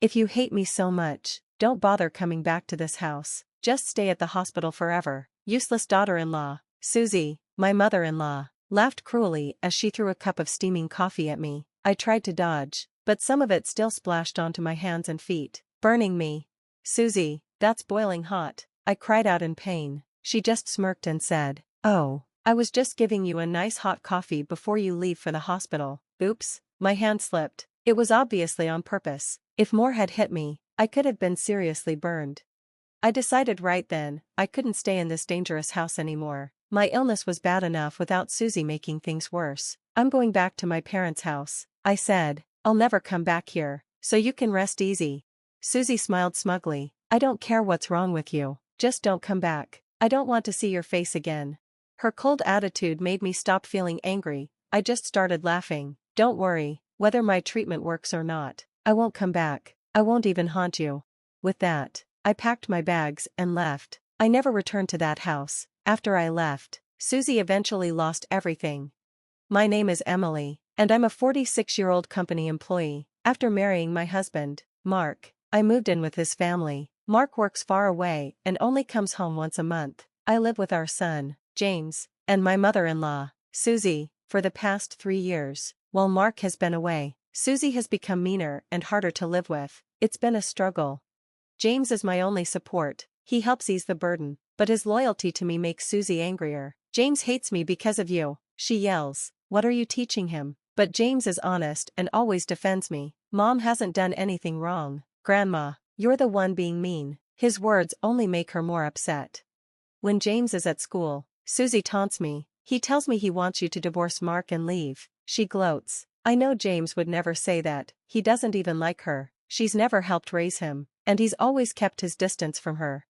If you hate me so much, don't bother coming back to this house. Just stay at the hospital forever. Useless daughter-in-law. Susie, my mother-in-law, laughed cruelly as she threw a cup of steaming coffee at me. I tried to dodge, but some of it still splashed onto my hands and feet, burning me. Susie, that's boiling hot, I cried out in pain. She just smirked and said, "Oh, I was just giving you a nice hot coffee before you leave for the hospital." Oops, my hand slipped. It was obviously on purpose. If more had hit me, I could have been seriously burned. I decided right then, I couldn't stay in this dangerous house anymore. My illness was bad enough without Susie making things worse. "I'm going back to my parents' house," I said. "I'll never come back here, so you can rest easy." Susie smiled smugly. "I don't care what's wrong with you, just don't come back. I don't want to see your face again." Her cold attitude made me stop feeling angry. I just started laughing. "Don't worry, whether my treatment works or not, I won't come back. I won't even haunt you." With that, I packed my bags and left. I never returned to that house. After I left, Susie eventually lost everything. My name is Emily, and I'm a 46-year-old company employee. After marrying my husband, Mark, I moved in with his family. Mark works far away and only comes home once a month. I live with our son, James, and my mother-in-law, Susie, for the past 3 years. While Mark has been away, Susie has become meaner and harder to live with. It's been a struggle. James is my only support. He helps ease the burden, but his loyalty to me makes Susie angrier. "James hates me because of you," she yells. "What are you teaching him?" But James is honest and always defends me. "Mom hasn't done anything wrong. Grandma, you're the one being mean." His words only make her more upset. When James is at school, Susie taunts me. "He tells me he wants you to divorce Mark and leave." She gloats. I know James would never say that. He doesn't even like her. She's never helped raise him, and he's always kept his distance from her.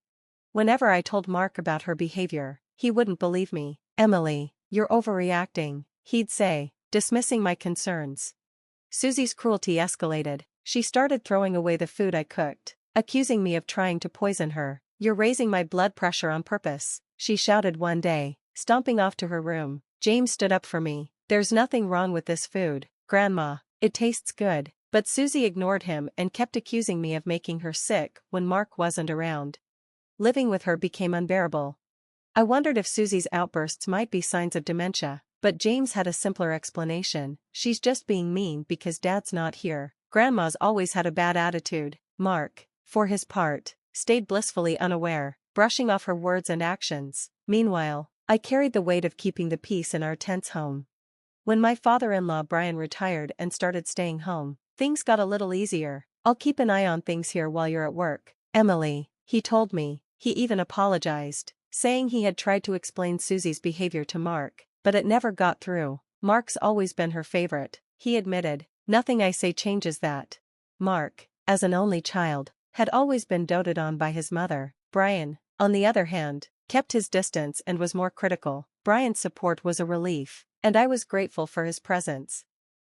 Whenever I told Mark about her behavior, he wouldn't believe me. "Emily, you're overreacting," he'd say, dismissing my concerns. Susie's cruelty escalated. She started throwing away the food I cooked, accusing me of trying to poison her. "You're raising my blood pressure on purpose," she shouted one day, stomping off to her room. James stood up for me. "There's nothing wrong with this food, Grandma. It tastes good." But Susie ignored him and kept accusing me of making her sick when Mark wasn't around. Living with her became unbearable. I wondered if Susie's outbursts might be signs of dementia, but James had a simpler explanation. "She's just being mean because Dad's not here. Grandma's always had a bad attitude." Mark, for his part, stayed blissfully unaware, brushing off her words and actions. Meanwhile, I carried the weight of keeping the peace in our tense home. When my father-in-law Brian retired and started staying home, things got a little easier. "I'll keep an eye on things here while you're at work, Emily," he told me. He even apologized, saying he had tried to explain Susie's behavior to Mark, but it never got through. "Mark's always been her favorite," he admitted. "Nothing I say changes that." Mark, as an only child, had always been doted on by his mother. Brian, on the other hand, kept his distance and was more critical. Brian's support was a relief, and I was grateful for his presence.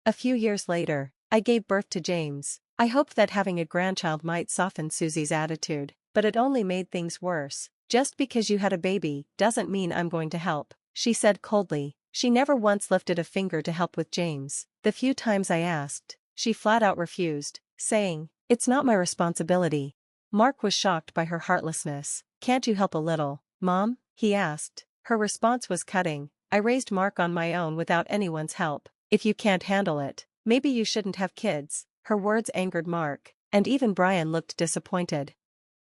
A few years later, I gave birth to James. I hoped that having a grandchild might soften Susie's attitude, but it only made things worse. "Just because you had a baby doesn't mean I'm going to help," she said coldly. She never once lifted a finger to help with James. The few times I asked, she flat out refused, saying, "It's not my responsibility." Mark was shocked by her heartlessness. "Can't you help a little, Mom?" he asked. Her response was cutting. "I raised Mark on my own without anyone's help. If you can't handle it, maybe you shouldn't have kids." Her words angered Mark, and even Brian looked disappointed.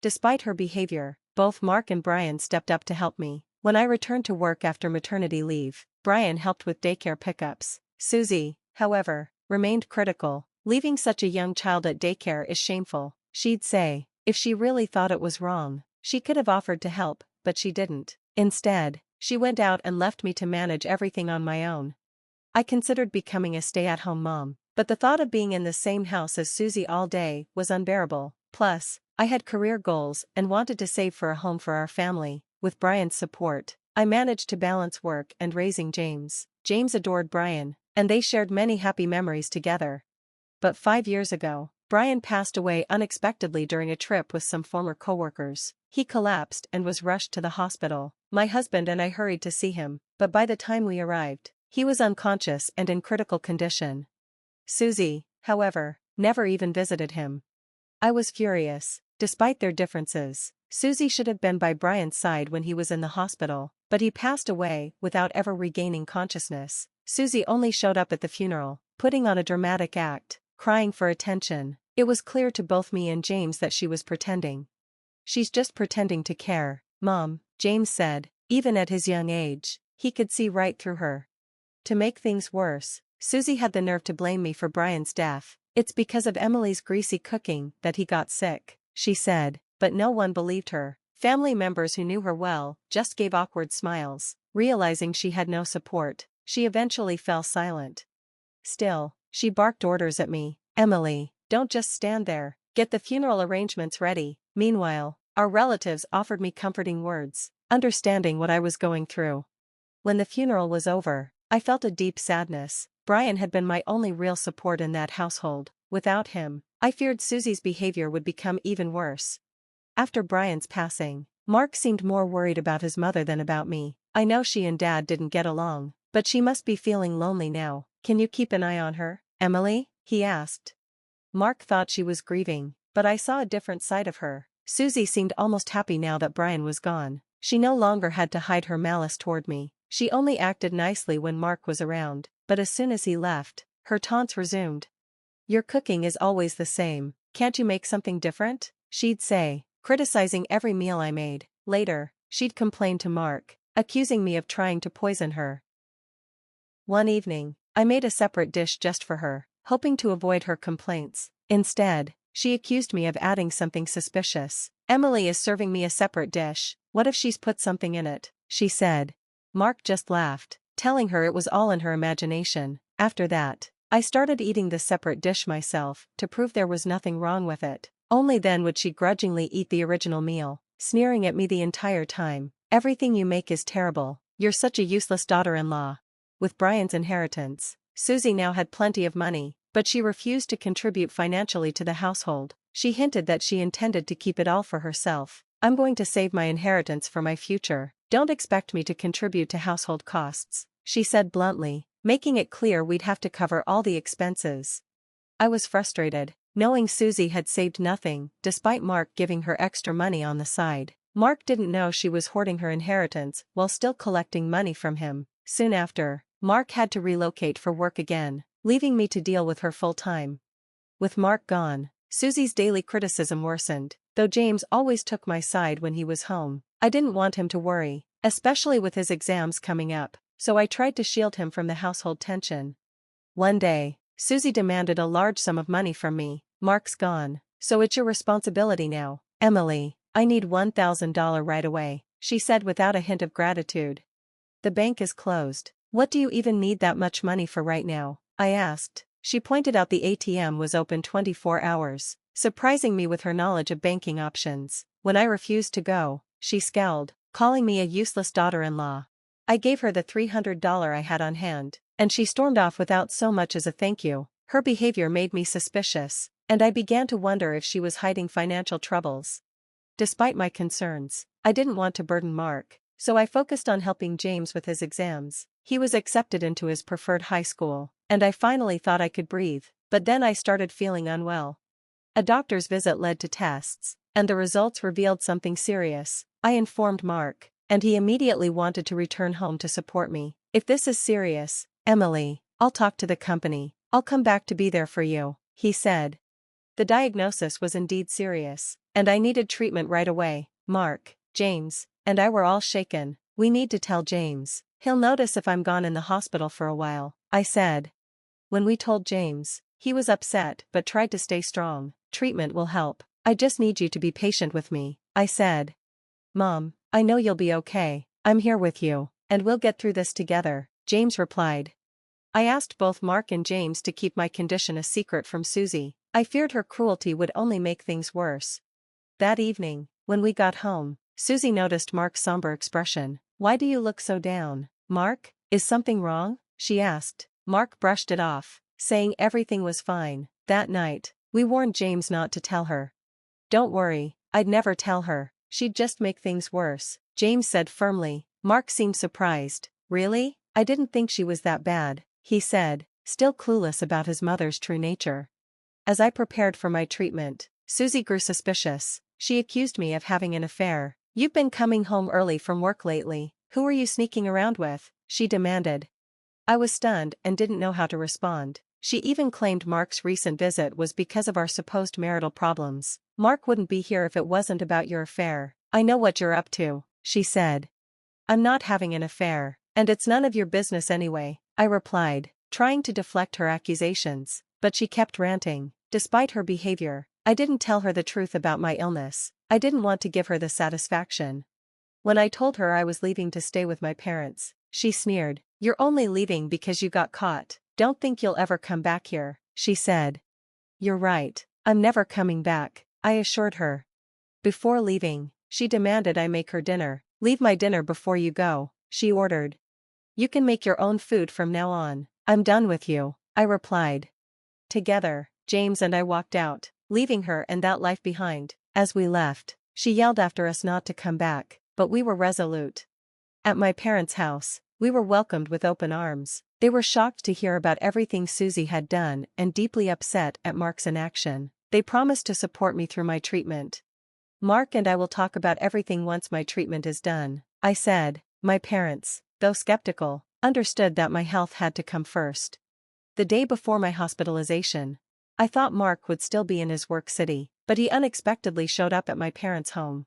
Despite her behavior, both Mark and Brian stepped up to help me. When I returned to work after maternity leave, Brian helped with daycare pickups. Susie, however, remained critical. "Leaving such a young child at daycare is shameful," she'd say. If she really thought it was wrong, she could have offered to help, but she didn't. Instead, she went out and left me to manage everything on my own. I considered becoming a stay-at-home mom, but the thought of being in the same house as Susie all day was unbearable. Plus, I had career goals and wanted to save for a home for our family. With Brian's support, I managed to balance work and raising James. James adored Brian, and they shared many happy memories together. But 5 years ago, Brian passed away unexpectedly during a trip with some former coworkers. He collapsed and was rushed to the hospital. My husband and I hurried to see him, but by the time we arrived, he was unconscious and in critical condition. Susie, however, never even visited him. I was furious. Despite their differences, Susie should have been by Brian's side when he was in the hospital, but he passed away without ever regaining consciousness. Susie only showed up at the funeral, putting on a dramatic act, crying for attention. It was clear to both me and James that she was pretending. "She's just pretending to care, Mom," James said. Even at his young age, he could see right through her. To make things worse, Susie had the nerve to blame me for Brian's death. "It's because of Emily's greasy cooking that he got sick," she said, but no one believed her. Family members who knew her well just gave awkward smiles. Realizing she had no support, she eventually fell silent. Still, she barked orders at me. "Emily, don't just stand there. Get the funeral arrangements ready." Meanwhile, our relatives offered me comforting words, understanding what I was going through. When the funeral was over, I felt a deep sadness. Brian had been my only real support in that household. Without him, I feared Susie's behavior would become even worse. After Brian's passing, Mark seemed more worried about his mother than about me. "I know she and Dad didn't get along, but she must be feeling lonely now. Can you keep an eye on her, Emily?" he asked. Mark thought she was grieving, but I saw a different side of her. Susie seemed almost happy now that Brian was gone. She no longer had to hide her malice toward me. She only acted nicely when Mark was around, but as soon as he left, her taunts resumed. "Your cooking is always the same. Can't you make something different?" she'd say, criticizing every meal I made. Later, she'd complain to Mark, accusing me of trying to poison her. One evening, I made a separate dish just for her, hoping to avoid her complaints. Instead, she accused me of adding something suspicious. "Emily is serving me a separate dish. What if she's put something in it?" she said. Mark just laughed, telling her it was all in her imagination. After that, I started eating the separate dish myself, to prove there was nothing wrong with it. Only then would she grudgingly eat the original meal, sneering at me the entire time. "Everything you make is terrible. You're such a useless daughter-in-law." With Brian's inheritance, Susie now had plenty of money, but she refused to contribute financially to the household. She hinted that she intended to keep it all for herself. "I'm going to save my inheritance for my future. Don't expect me to contribute to household costs," she said bluntly, making it clear we'd have to cover all the expenses. I was frustrated, knowing Susie had saved nothing, despite Mark giving her extra money on the side. Mark didn't know she was hoarding her inheritance while still collecting money from him. Soon after, Mark had to relocate for work again, leaving me to deal with her full-time. With Mark gone, Susie's daily criticism worsened, though James always took my side when he was home. I didn't want him to worry, especially with his exams coming up, so I tried to shield him from the household tension. One day, Susie demanded a large sum of money from me. "Mark's gone, so it's your responsibility now, Emily. I need $1,000 right away," she said without a hint of gratitude. "The bank is closed. What do you even need that much money for right now?" I asked. She pointed out the ATM was open 24 hours, surprising me with her knowledge of banking options. When I refused to go, she scowled, calling me a useless daughter-in-law. I gave her the $300 I had on hand, and she stormed off without so much as a thank you. Her behavior made me suspicious, and I began to wonder if she was hiding financial troubles. Despite my concerns, I didn't want to burden Mark, so I focused on helping James with his exams. He was accepted into his preferred high school, and I finally thought I could breathe, but then I started feeling unwell. A doctor's visit led to tests, and the results revealed something serious. I informed Mark, and he immediately wanted to return home to support me. "If this is serious, Emily, I'll talk to the company. I'll come back to be there for you," he said. The diagnosis was indeed serious, and I needed treatment right away. Mark, James, and I were all shaken. "We need to tell James. He'll notice if I'm gone in the hospital for a while," I said. When we told James, he was upset but tried to stay strong. "Treatment will help. I just need you to be patient with me," I said. "Mom, I know you'll be okay. I'm here with you, and we'll get through this together," James replied. I asked both Mark and James to keep my condition a secret from Susie. I feared her cruelty would only make things worse. That evening, when we got home, Susie noticed Mark's somber expression. "Why do you look so down, Mark? Is something wrong?" she asked. Mark brushed it off, saying everything was fine. That night, we warned James not to tell her. "Don't worry, I'd never tell her. She'd just make things worse," James said firmly. Mark seemed surprised. "Really? I didn't think she was that bad," he said, still clueless about his mother's true nature. As I prepared for my treatment, Susie grew suspicious. She accused me of having an affair. "You've been coming home early from work lately. Who are you sneaking around with?" she demanded. I was stunned and didn't know how to respond. She even claimed Mark's recent visit was because of our supposed marital problems. "Mark wouldn't be here if it wasn't about your affair. I know what you're up to," she said. "I'm not having an affair, and it's none of your business anyway," I replied, trying to deflect her accusations, but she kept ranting. Despite her behavior, I didn't tell her the truth about my illness. I didn't want to give her the satisfaction. When I told her I was leaving to stay with my parents, she sneered. "You're only leaving because you got caught. Don't think you'll ever come back here," she said. "You're right, I'm never coming back," I assured her. Before leaving, she demanded I make her dinner. "Leave my dinner before you go," she ordered. "You can make your own food from now on. I'm done with you," I replied. Together, James and I walked out, leaving her and that life behind. As we left, she yelled after us not to come back, but we were resolute. At my parents' house, we were welcomed with open arms. They were shocked to hear about everything Susie had done and deeply upset at Mark's inaction. They promised to support me through my treatment. "Mark and I will talk about everything once my treatment is done," I said. My parents, though skeptical, understood that my health had to come first. The day before my hospitalization, I thought Mark would still be in his work city, but he unexpectedly showed up at my parents' home.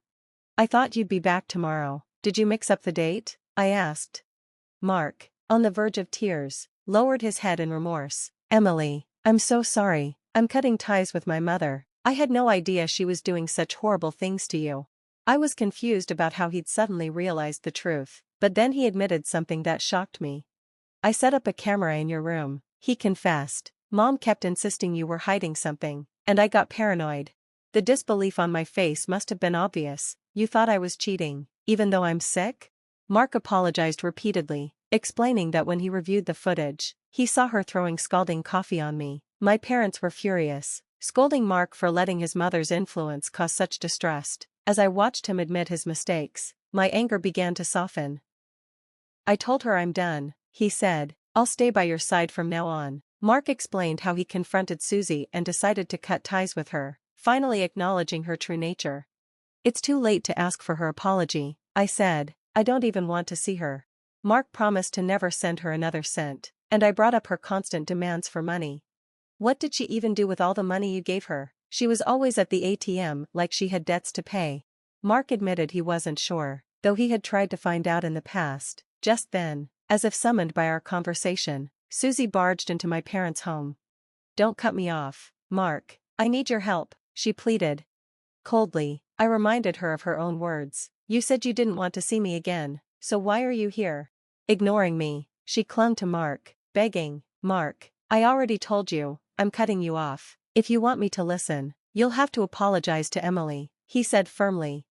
"I thought you'd be back tomorrow. Did you mix up the date?" I asked. Mark, on the verge of tears, lowered his head in remorse. "Emily, I'm so sorry. I'm cutting ties with my mother. I had no idea she was doing such horrible things to you." I was confused about how he'd suddenly realized the truth, but then he admitted something that shocked me. "I set up a camera in your room," he confessed. "Mom kept insisting you were hiding something, and I got paranoid." The disbelief on my face must have been obvious. "You thought I was cheating, even though I'm sick?" Mark apologized repeatedly, explaining that when he reviewed the footage, he saw her throwing scalding coffee on me. My parents were furious, scolding Mark for letting his mother's influence cause such distress. As I watched him admit his mistakes, my anger began to soften. "I told her I'm done," he said. "I'll stay by your side from now on." Mark explained how he confronted Susie and decided to cut ties with her, finally acknowledging her true nature. "It's too late to ask for her apology," I said. "I don't even want to see her." Mark promised to never send her another cent, and I brought up her constant demands for money. "What did she even do with all the money you gave her? She was always at the ATM like she had debts to pay." Mark admitted he wasn't sure, though he had tried to find out in the past. Just then, as if summoned by our conversation, Susie barged into my parents' home. "Don't cut me off, Mark. I need your help," she pleaded. Coldly, I reminded her of her own words. "You said you didn't want to see me again, so why are you here?" Ignoring me, she clung to Mark, begging. "Mark, I already told you, I'm cutting you off. If you want me to listen, you'll have to apologize to Emily," he said firmly.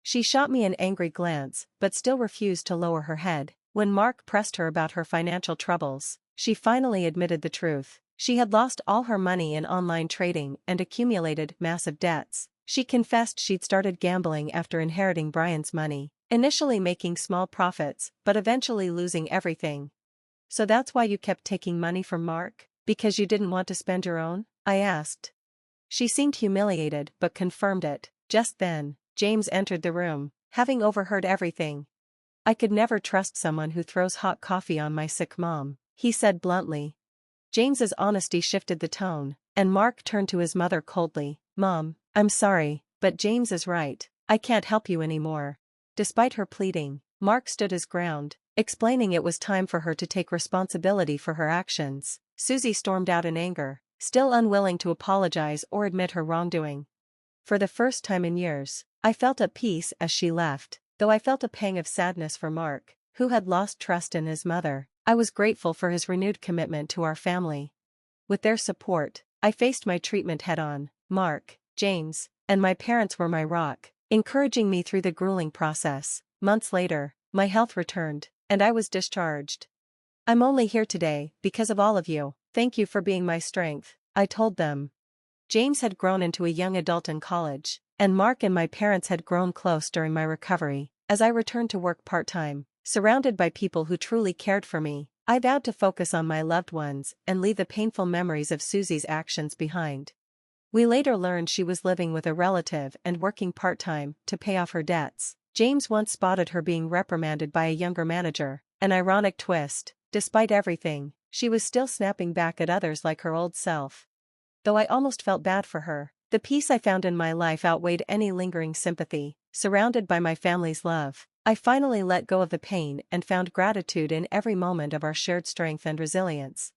She shot me an angry glance, but still refused to lower her head. When Mark pressed her about her financial troubles, she finally admitted the truth. She had lost all her money in online trading and accumulated massive debts. She confessed she'd started gambling after inheriting Brian's money, initially making small profits, but eventually losing everything. "So that's why you kept taking money from Mark? Because you didn't want to spend your own?" I asked. She seemed humiliated but confirmed it. Just then, James entered the room, having overheard everything. "I could never trust someone who throws hot coffee on my sick mom," he said bluntly. James's honesty shifted the tone, and Mark turned to his mother coldly. "Mom, I'm sorry, but James is right. I can't help you anymore." Despite her pleading, Mark stood his ground, explaining it was time for her to take responsibility for her actions. Susie stormed out in anger, still unwilling to apologize or admit her wrongdoing. For the first time in years, I felt at peace as she left, though I felt a pang of sadness for Mark, who had lost trust in his mother. I was grateful for his renewed commitment to our family. With their support, I faced my treatment head-on. Mark, James, and my parents were my rock, encouraging me through the grueling process. Months later, my health returned, and I was discharged. "I'm only here today because of all of you. Thank you for being my strength," I told them. James had grown into a young adult in college, and Mark and my parents had grown close during my recovery. As I returned to work part-time, surrounded by people who truly cared for me, I vowed to focus on my loved ones and leave the painful memories of Susie's actions behind. We later learned she was living with a relative and working part-time to pay off her debts. James once spotted her being reprimanded by a younger manager. An ironic twist: despite everything, she was still snapping back at others like her old self. Though I almost felt bad for her, the peace I found in my life outweighed any lingering sympathy. Surrounded by my family's love, I finally let go of the pain and found gratitude in every moment of our shared strength and resilience.